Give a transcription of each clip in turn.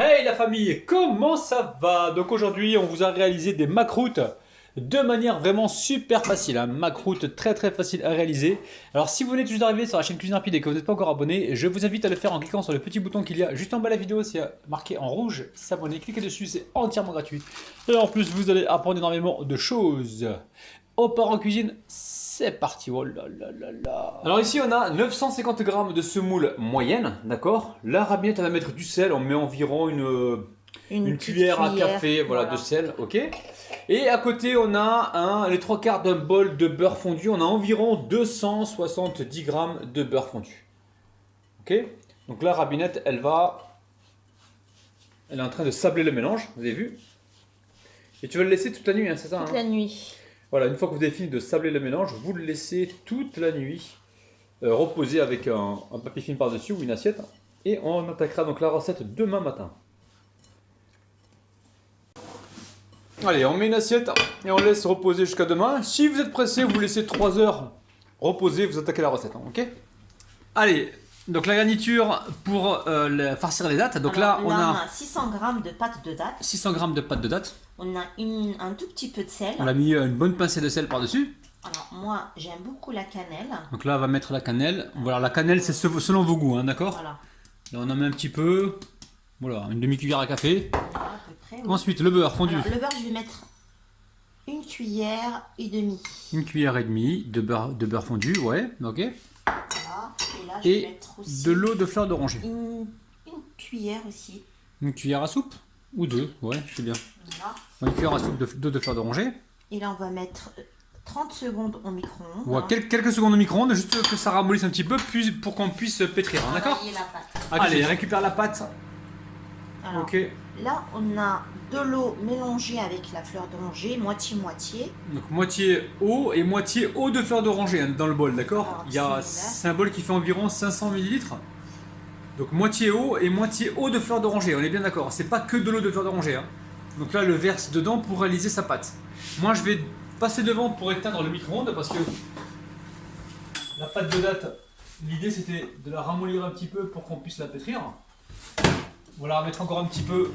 Hey la famille, comment ça va? Donc aujourd'hui on vous a réalisé des macroutes de manière vraiment super facile, hein. Macroutes très facile à réaliser. Alors si vous venez tout juste d'arriver sur la chaîne Cuisine Rapide et que vous n'êtes pas encore abonné, je vous invite à le faire en cliquant sur le petit bouton qu'il y a juste en bas de la vidéo, c'est marqué en rouge s'abonner, cliquez dessus, c'est entièrement gratuit. Et en plus vous allez apprendre énormément de choses. On part en cuisine, c'est parti, oh là là là là. Alors ici on a 950 grammes de semoule moyenne, d'accord. La rabiette elle va mettre du sel, on met environ une cuillère à café voilà, de sel, ok. Et à côté on a les trois quarts d'un bol de beurre fondu, on a environ 270 grammes de beurre fondu. Ok. Donc la rabinette elle est en train de sabler le mélange, vous avez vu. Et tu vas le laisser toute la nuit, hein, c'est ça? Toute la nuit. Voilà, une fois que vous avez fini de sabler le mélange, vous le laissez toute la nuit reposer avec un papier film par-dessus ou une assiette. Et on attaquera donc la recette demain matin. Allez, on met une assiette et on laisse reposer jusqu'à demain. Si vous êtes pressé, vous laissez 3 heures reposer, vous attaquez la recette, hein, ok? Allez, donc la garniture pour farcir les dattes. Donc alors, là, on a 600 g de pâte de dattes. 600 grammes de pâte de dattes. On a un tout petit peu de sel. On a mis une bonne pincée de sel par-dessus. Alors moi, j'aime beaucoup la cannelle. Donc là, on va mettre la cannelle. Voilà, la cannelle, c'est selon vos goûts, hein, d'accord? Voilà. Là, on en met un petit peu. Voilà, une demi-cuillère à café. Voilà, à peu près. Oui. Ensuite, le beurre fondu. Alors, le beurre, je vais mettre une cuillère et demie. Une cuillère et demie de beurre fondu, ouais, ok. Voilà. Et là, je vais mettre aussi de l'eau de fleur d'oranger. une cuillère aussi. Une cuillère à soupe? Ou deux, ouais, c'est bien. Voilà. Une cuillère à soupe d'eau de fleur d'oranger. Et là, on va mettre 30 secondes au micro-ondes. Ouais, quelques secondes au micro-ondes, juste que ça ramollisse un petit peu, puis pour qu'on puisse pétrir, hein, d'accord? La pâte. Allez, récupère la pâte. Alors, Ok. là, on a de l'eau mélangée avec la fleur d'oranger, moitié-moitié. Donc moitié eau de fleur d'oranger, hein, dans le bol, d'accord? Alors, C'est un bol qui fait environ 500 ml. Donc moitié eau de fleur d'oranger, on est bien d'accord. C'est pas que de l'eau de fleur d'oranger, hein. Donc là, le verse dedans pour réaliser sa pâte. Moi, je vais passer devant pour éteindre le micro-ondes parce que la pâte de date, l'idée c'était de la ramollir un petit peu pour qu'on puisse la pétrir. On va la remettre encore un petit peu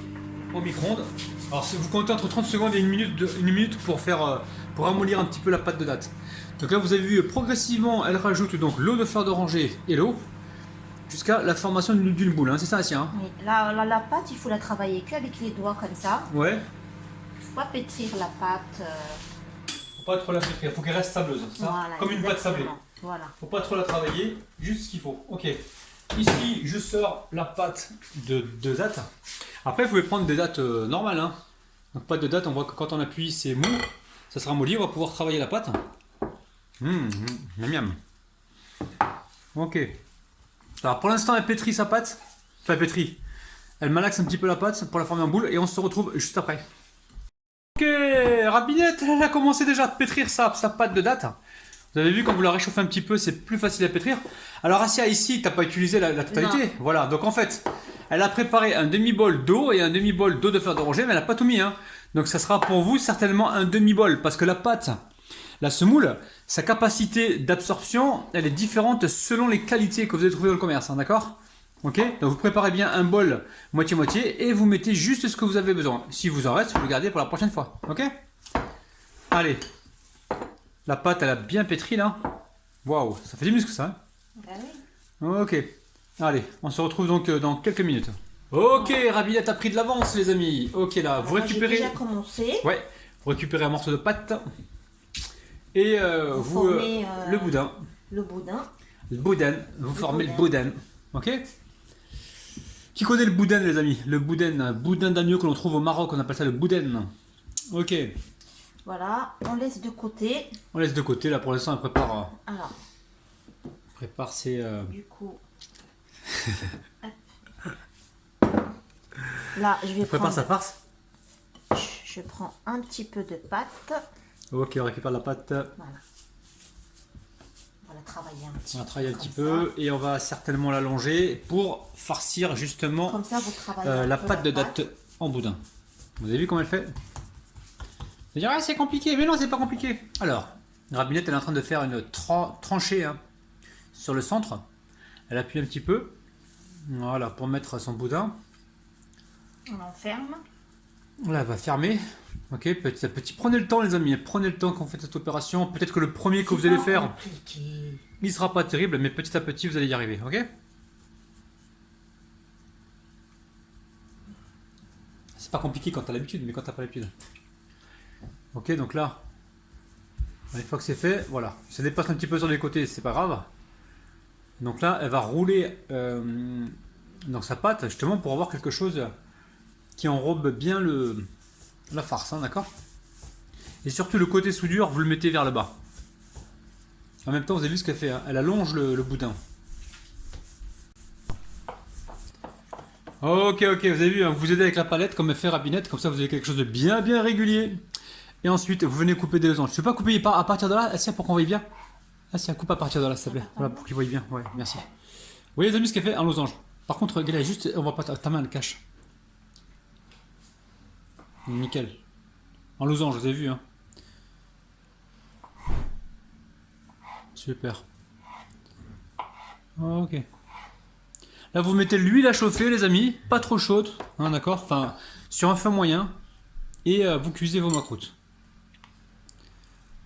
au micro-ondes. Alors vous comptez entre 30 secondes et une minute pour ramollir un petit peu la pâte de date. Donc là, vous avez vu progressivement, elle rajoute donc l'eau de fleur d'oranger et l'eau jusqu'à la formation d'une boule, hein. C'est ça, Assia, hein? Oui. La pâte, il faut la travailler qu'avec les doigts comme ça. Ouais. Il faut pas pétrir la pâte. Faut pas trop la pétrir, faut qu'elle reste sableuse, ça, Voilà, comme une pâte sablée. Voilà. Faut pas trop la travailler, juste ce qu'il faut. Ok. Ici, je sors la pâte de date. Après, vous pouvez prendre des dates normales, hein. Donc pâte de date, on voit que quand on appuie, c'est mou, ça sera molli, on va pouvoir travailler la pâte. Miam miam. Ok. Alors pour l'instant, elle pétrit sa pâte. Enfin, elle pétrit. Elle malaxe un petit peu la pâte pour la former en boule et on se retrouve juste après. Ok, Rabinette, elle a commencé déjà à pétrir sa pâte de date. Vous avez vu, quand vous la réchauffez un petit peu, c'est plus facile à pétrir. Alors Assia, ici, tu n'as pas utilisé la totalité. Non. Voilà, donc en fait, elle a préparé un demi-bol d'eau et un demi-bol d'eau de fleur d'oranger, mais elle n'a pas tout mis, hein. Donc ça sera pour vous certainement un demi-bol, parce que la pâte, la semoule, sa capacité d'absorption, elle est différente selon les qualités que vous avez trouvées dans le commerce, hein, d'accord? Ok, donc vous préparez bien un bol moitié-moitié et vous mettez juste ce que vous avez besoin. Si vous en reste, vous le gardez pour la prochaine fois. Ok? Allez. La pâte, elle a bien pétri là. Waouh, ça fait du muscle ça, hein? Ben oui. Ok. Allez, on se retrouve donc dans quelques minutes. Ok, Rabinette a pris de l'avance les amis. Ok là, vous récupérez... J'ai déjà commencé. Ouais, vous récupérez un morceau de pâte. Et vous formez, le boudin. Le boudin. Le boudin, vous formez le boudin. Ok? Qui connaît le boudin les amis? Le boudin, boudin d'agneau que l'on trouve au Maroc, on appelle ça le boudin. Ok. Voilà, on laisse de côté. On laisse de côté, là pour l'instant elle prépare, Alors, prépare ses... du coup... Là, je vais prépare prendre... sa farce. Je prends un petit peu de pâte. Ok, on récupère la pâte. Voilà. On va la travailler un petit On peu. va travailler un petit comme peu et on va certainement l'allonger pour farcir justement Comme ça, vous travaillez un la peu pâte de date en boudin. Vous avez vu comment elle fait? Vous allez dire, ah, c'est compliqué, mais non, c'est pas compliqué. Alors, Rabinette, elle est en train de faire une tranchée, hein, sur le centre. Elle appuie un petit peu, voilà, pour mettre son boudin. On enferme. Là, elle va fermer. Ok, petit à petit. Prenez le temps, les amis. Prenez le temps quand vous faites cette opération. Peut-être que le premier que vous allez faire, Compliqué. il sera pas terrible, mais petit à petit, vous allez y arriver. Ok? C'est pas compliqué quand t'as l'habitude, mais quand t'as pas l'habitude. Ok, donc là, une fois que c'est fait, voilà. Ça dépasse un petit peu sur les côtés, c'est pas grave. Donc là, elle va rouler dans sa pâte, justement, pour avoir quelque chose qui enrobe bien la farce, hein, d'accord? Et surtout, le côté soudure, vous le mettez vers le bas. En même temps, vous avez vu ce qu'elle fait, hein, elle allonge le boudin. Ok, ok, vous avez vu, hein, vous aidez avec la palette comme elle fait Rapinette, comme ça vous avez quelque chose de bien bien régulier. Et ensuite, vous venez couper des losanges. Je ne peux pas couper à partir de là, Assia, pour qu'on voie bien. Assia, coupe à partir de là, s'il te plaît. Voilà, pour qu'ils voient bien. Ouais, merci. Vous voyez les amis ce qu'elle fait? Un losange. Par contre, regarde, juste, on voit pas ta main, elle cache. Nickel. En losange, vous avez vu, hein. Super. Ok. Là, vous mettez l'huile à chauffer, les amis. Pas trop chaude, hein, d'accord? Enfin, sur un feu moyen. Et vous cuisez vos macroutes.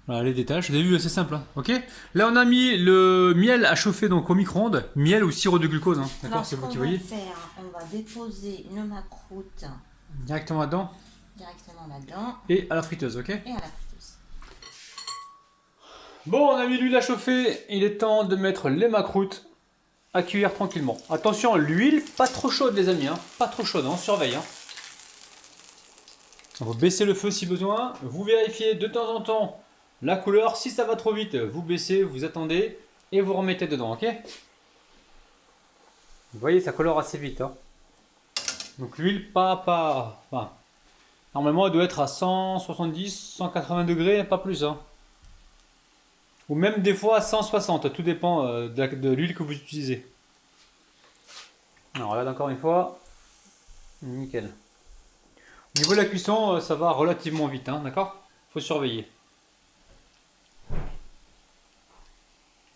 Voilà les détails, vous avez vu, c'est simple, hein, ok? Là on a mis le miel à chauffer donc au micro-ondes, miel ou sirop de glucose, hein, d'accord? C'est vous qui voyez. On va déposer nos macroutes Directement là-dedans là-dedans et à la friteuse, ok? et à la friteuse. Bon, on a mis l'huile à chauffer, il est temps de mettre les macroutes à cuire tranquillement. Attention, l'huile pas trop chaude les amis, hein, pas trop chaude, hein, on surveille. Hein. On va baisser le feu si besoin, vous vérifiez de temps en temps la couleur, si ça va trop vite, vous baissez, vous attendez et vous remettez dedans, ok? Vous voyez, ça colore assez vite. Hein. Donc l'huile, enfin, normalement, elle doit être à 170, 180 degrés, pas plus. Hein. Ou même des fois à 160, tout dépend de l'huile que vous utilisez. Alors, regarde encore une fois. Nickel. Au niveau de la cuisson, ça va relativement vite, hein, d'accord? Faut surveiller.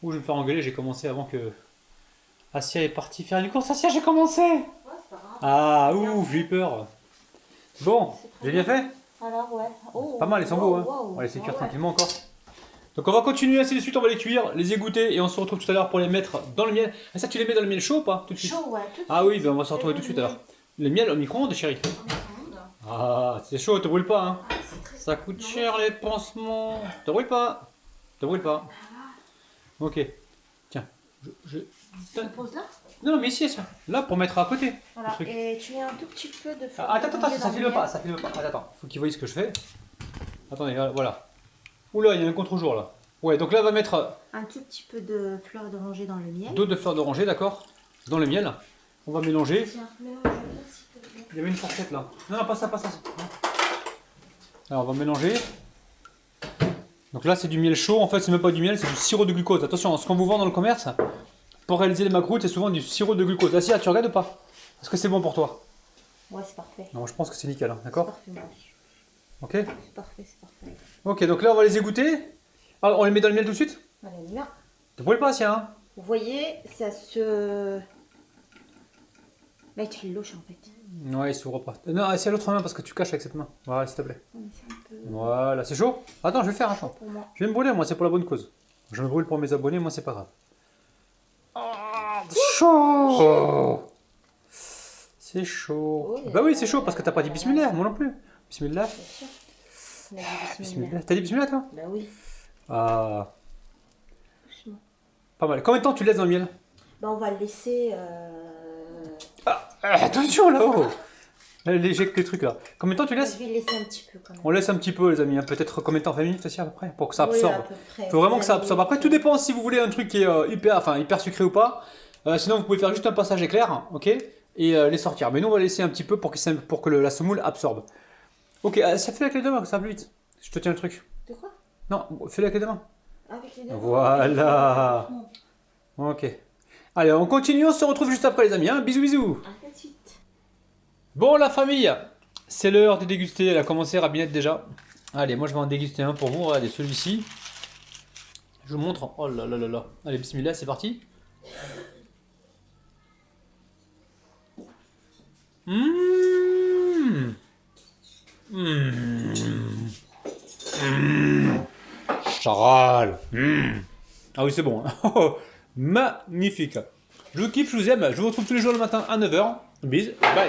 Ouh, je vais me faire engueuler, j'ai commencé avant que Assia est partie faire une course. Assia, j'ai commencé! Ouais, c'est pas grave. Ah, ouh, j'ai eu peur. Bon, j'ai bien fait? Alors, ouais. Oh, Pas mal, ils sont beaux, hein. On va les cuire tranquillement encore. Donc on va continuer ainsi de suite, on va les cuire, les égoutter et on se retrouve tout à l'heure pour les mettre dans le miel. Ah ça tu les mets dans le miel chaud ou pas tout de suite? Chaud, ouais, tout de Ah suite. oui, ben on va se retrouver tout de suite alors. Le miel au micro-ondes chérie. Ah c'est chaud, te brûle pas hein. Ah, c'est très Ça coûte cher les pansements. Te brûle pas. Te brûle pas. Ok. Tiens. Tu le poses là? Non mais ici, ça. Là pour mettre à côté. Voilà. Le truc. Et tu mets un tout petit peu de Ah, attends, ça filme pas, ça filme pas. Attends, faut qu'ils voient ce que je fais. Attendez, voilà. Oula, il y a un contre-jour là. Ouais, donc là on va mettre un tout petit peu de fleurs d'oranger dans le miel. d'eau de fleur d'oranger, d'accord? Dans le miel. On va mélanger. Tiens, mélange-le, s'il te plaît. Il y avait une fourchette là. Non, non, pas ça, pas ça. Alors on va mélanger. Donc là c'est du miel chaud, en fait c'est même pas du miel, c'est du sirop de glucose. Attention, ce qu'on vous vend dans le commerce, pour réaliser les macroutes, c'est souvent du sirop de glucose. Assia, tu regardes ou pas? Est-ce que c'est bon pour toi? Ouais, c'est parfait. Non, je pense que c'est nickel, hein, C'est d'accord? parfait, moi aussi. Ok. C'est parfait, c'est parfait. Ok, donc là on va les égoutter. Alors on les met dans le miel tout de suite? Allez, là. Tu brûles pas, Assia, hein? Vous voyez, ça se... Là, tu le loches en fait. Ouais, il s'ouvre pas. Non, Assia, l'autre main parce que tu caches avec cette main. Voilà, s'il te plaît. Ouais, c'est un peu Voilà, c'est chaud? Attends, je vais faire, chaud attends. pour moi. Je vais me brûler, moi, c'est pour la bonne cause. Je me brûle pour mes abonnés, moi, c'est pas grave. Chaud! C'est chaud. Oh, Bah oui, c'est chaud parce que t'as pas dit bismillah, moi non plus. Bismillah. Bien sûr. On a dit bismillah. Bismillah. T'as dit bismillah, toi? Bah oui. Ah, Doucement. pas mal. Combien de temps tu laisses dans le miel? Bah on va le laisser... Attention là-haut! Elle éjecte les trucs là. Combien de temps tu Je laisses? vais le laisser un petit peu quand même. On laisse un petit peu, les amis. Hein. Peut-être combien de temps? 20 minutes aussi à peu près? Pour que ça Oui, absorbe. à peu près. Faut vraiment que ça absorbe. Après, tout dépend si vous voulez un truc qui est hyper sucré ou pas. Sinon, vous pouvez faire juste un passage éclair, ok? Et les sortir. Mais nous, on va laisser un petit peu pour que la semoule absorbe. Ok, ça fait avec les deux mains, ça va plus vite. Je te tiens le truc. De quoi? Non, fais-le avec les deux mains. Avec les deux. Voilà. Ok. Allez, on continue, on se retrouve juste après, les amis. Hein. Bisous, bisous. À tout de suite. Bon, la famille, c'est l'heure de déguster. Elle a commencé, Rabinette, déjà. Allez, moi, je vais en déguster un pour vous. Regardez, celui-ci. Je vous montre. Oh là là là là. Allez, bismillah, c'est parti. Mmh. Charal. Ah oui, c'est bon. Magnifique. Je vous kiffe, je vous aime. Je vous retrouve tous les jours le matin à 9h. Bis, bye.